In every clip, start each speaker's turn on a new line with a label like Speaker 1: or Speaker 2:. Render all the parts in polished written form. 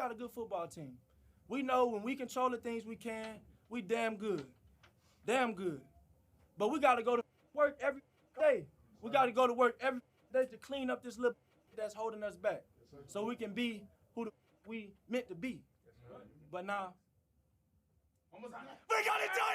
Speaker 1: got a good football team. We know when we control the things we can, we damn good. Damn good. But we got to go to work every day. We got to go to work every day to clean up this little that's holding us back so we can be who we meant to be. But now, we got to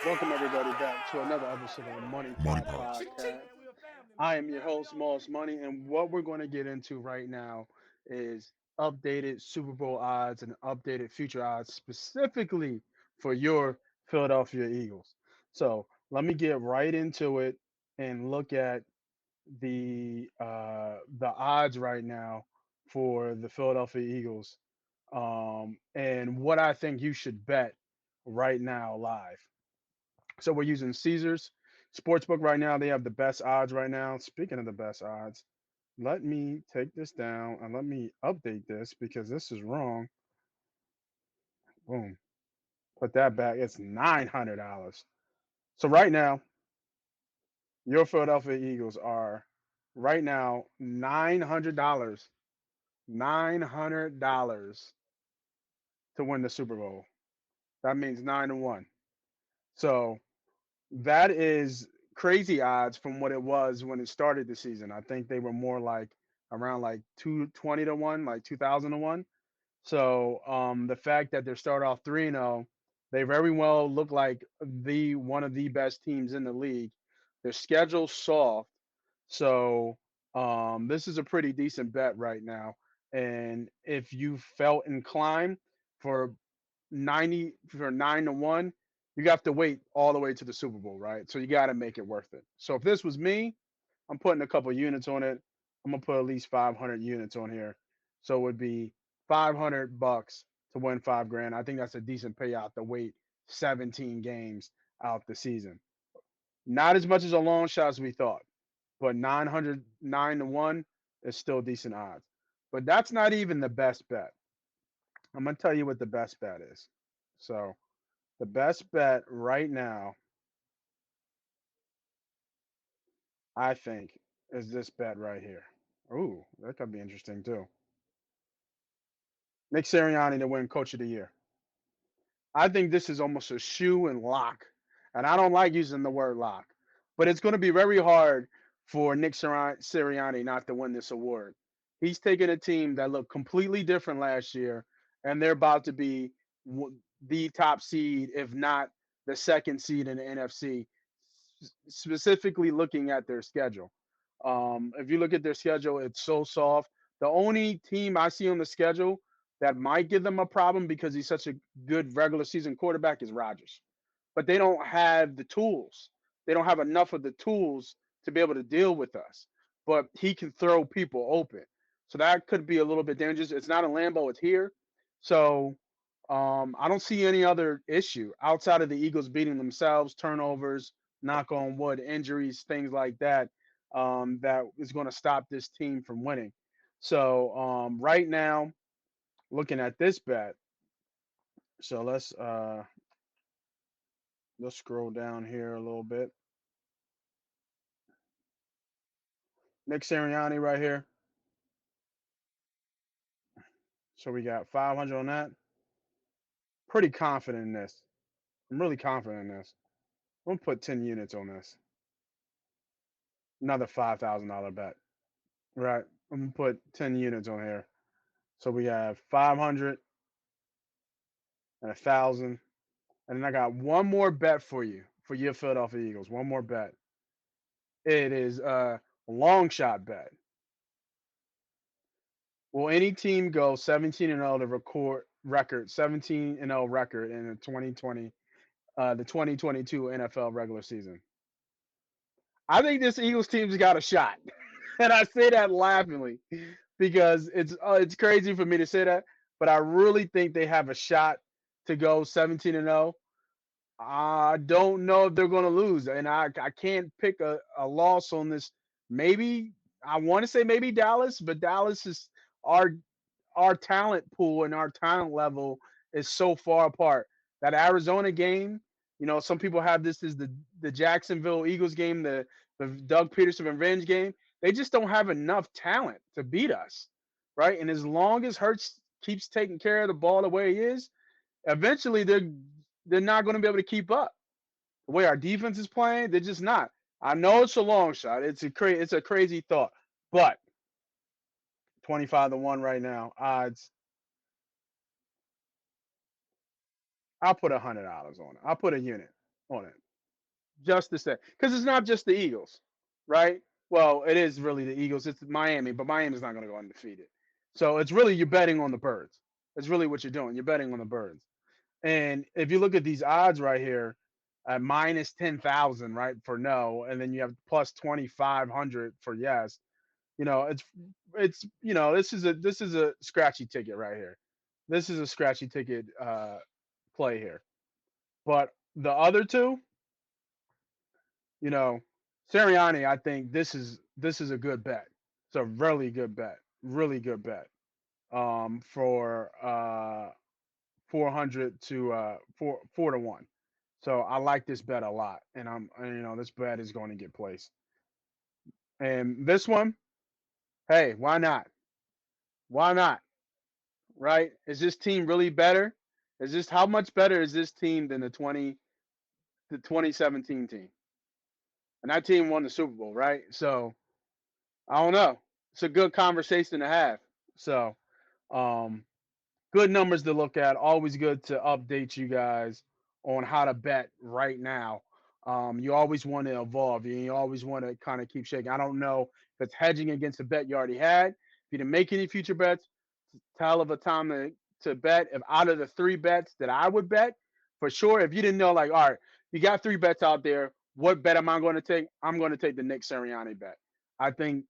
Speaker 1: do
Speaker 2: Welcome everybody back to another episode of the Money
Speaker 3: Money
Speaker 2: Pot
Speaker 3: Pot.
Speaker 2: Podcast.
Speaker 1: it. We a family,
Speaker 2: I
Speaker 1: man.
Speaker 2: am your host, Moss Money, and what we're going to get into right now is updated Super Bowl odds and updated future odds specifically for your Philadelphia Eagles. So let me get right into it and look at the odds right now for the Philadelphia Eagles, and what I think you should bet right now live. So we're using Caesars Sportsbook right now. They have the best odds right now. Speaking of the best odds, let me take this down and let me update this because this is wrong. Boom. Put that back. It's $900. So right now, your Philadelphia Eagles are right now $900. $900 to win the Super Bowl. That means 9-1. So that is crazy odds from what it was when it started the season. I think they were more like around like 220-1, like 2000-1. So the fact that they start off 3-0, they very well look like the one of the best teams in the league. Their schedule's soft, so this is a pretty decent bet right now. And if you felt inclined for 9-1, you have to wait all the way to the Super Bowl, right? So you got to make it worth it. So if this was me, I'm putting a couple units on it. I'm gonna put at least 500 units on here. So it would be $500 to win 5 grand. I think that's a decent payout to wait 17 games out the season. Not as much as a long shot as we thought, but 909-1 is still decent odds. But that's not even the best bet. I'm gonna tell you what the best bet is. So the best bet right now, I think, is this bet right here. Ooh, that could be interesting too. Nick Sirianni to win Coach of the Year. I think this is almost a shoe and lock. And I don't like using the word lock, but it's going to be very hard for Nick Sirianni not to win this award. He's taken a team that looked completely different last year, and they're about to be the top seed, if not the second seed in the NFC, specifically looking at their schedule. If you look at their schedule, it's so soft. The only team I see on the schedule that might give them a problem because he's such a good regular season quarterback is Rodgers. But they don't have the tools. They don't have enough of the tools to be able to deal with us. But he can throw people open. So that could be a little bit dangerous. It's not a Lambeau, it's here. So I don't see any other issue outside of the Eagles beating themselves, turnovers, knock on wood, injuries, things like that, that is going to stop this team from winning. So right now, looking at this bet, so let's scroll down here a little bit. Nick Sirianni right here. So we got 500 on that. Pretty confident in this. I'm really confident in this. I'm gonna put 10 units on this. Another $5,000 bet. Right. I'm gonna put 10 units on here. So we have 500 and 1,000. And then I got one more bet for you for your Philadelphia Eagles. One more bet. It is a long shot bet. Will any team go 17-0 to record 17-0 record in the 2022 NFL regular season? I think this Eagles team's got a shot, and I say that laughingly because it's crazy for me to say that, but I really think they have a shot to go 17-0. I don't know if they're going to lose, and I can't pick a loss on this. Maybe I want to say maybe Dallas, but Dallas is our our talent pool and our talent level is so far apart. That Arizona game, some people have this as the Jacksonville Eagles game, the Doug Peterson revenge game. They just don't have enough talent to beat us, right? And as long as Hurts keeps taking care of the ball the way he is, eventually they're not going to be able to keep up. The way our defense is playing, they're just not. I know it's a long shot. It's a crazy thought, but 25 to 1 right now odds. I'll put $100 on it. I'll put a unit on it just to say, because it's not just the Eagles, right? Well, it is really the Eagles. It's Miami, but Miami's not going to go undefeated. So it's really you're betting on the birds. That's really what you're doing. You're betting on the birds. And if you look at these odds right here, minus 10,000, right, for no, and then you have plus 2,500 for yes. This is a scratchy ticket right here. This is a scratchy ticket play here. But the other two, you know, Sirianni, I think this is a good bet. It's a really good bet. Really good bet. For 400 to 4 to 1. So I like this bet a lot, and this bet is going to get placed. And this one, hey, why not? Why not? Right? Is this team really better? Is this how much better is this team than the 2017 team? And that team won the Super Bowl, right? So I don't know. It's a good conversation to have. So um, good numbers to look at. Always good to update you guys on how to bet right now. You always want to evolve. You always want to kind of keep shaking. I don't know if it's hedging against a bet you already had. If you didn't make any future bets, tell of a time to bet. If out of the three bets that I would bet, for sure, if you didn't know, like, all right, you got three bets out there. What bet am I going to take? I'm going to take the Nick Sirianni bet. I think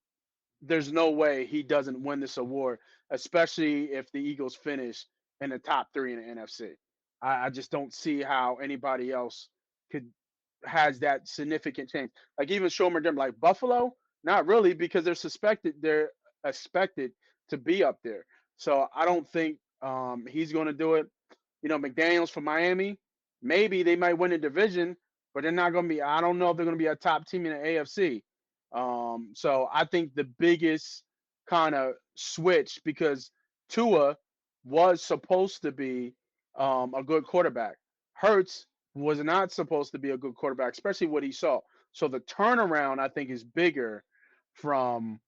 Speaker 2: there's no way he doesn't win this award, especially if the Eagles finish in the top three in the NFC. I just don't see how anybody else could has that significant change. Like even Shomer Dim, like Buffalo, not really because they're expected to be up there. So I don't think he's going to do it. McDaniels for Miami, maybe they might win the division, but they're not going to be. I don't know if they're going to be a top team in the AFC. So I think the biggest kind of switch because Tua was supposed to be a good quarterback. Hurts was not supposed to be a good quarterback, especially what he saw. So the turnaround I think is bigger from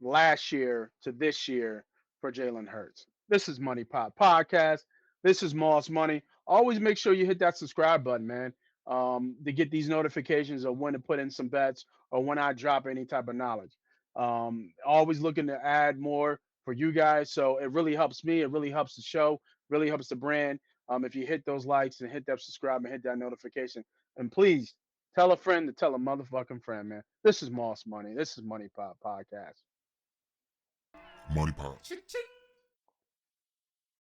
Speaker 2: last year to this year for Jalen Hurts. This is Money Pop Podcast. This is Moss Money. Always make sure you hit that subscribe button, man, to get these notifications of when to put in some bets or when I drop any type of knowledge. Always looking to add more for you guys. So it really helps me. It really helps the show, really helps the brand. If you hit those likes and hit that subscribe and hit that notification. And please tell a friend to tell a motherfucking friend, man. This is Moss Money. This is Money Pop Podcast.
Speaker 3: Money Pop.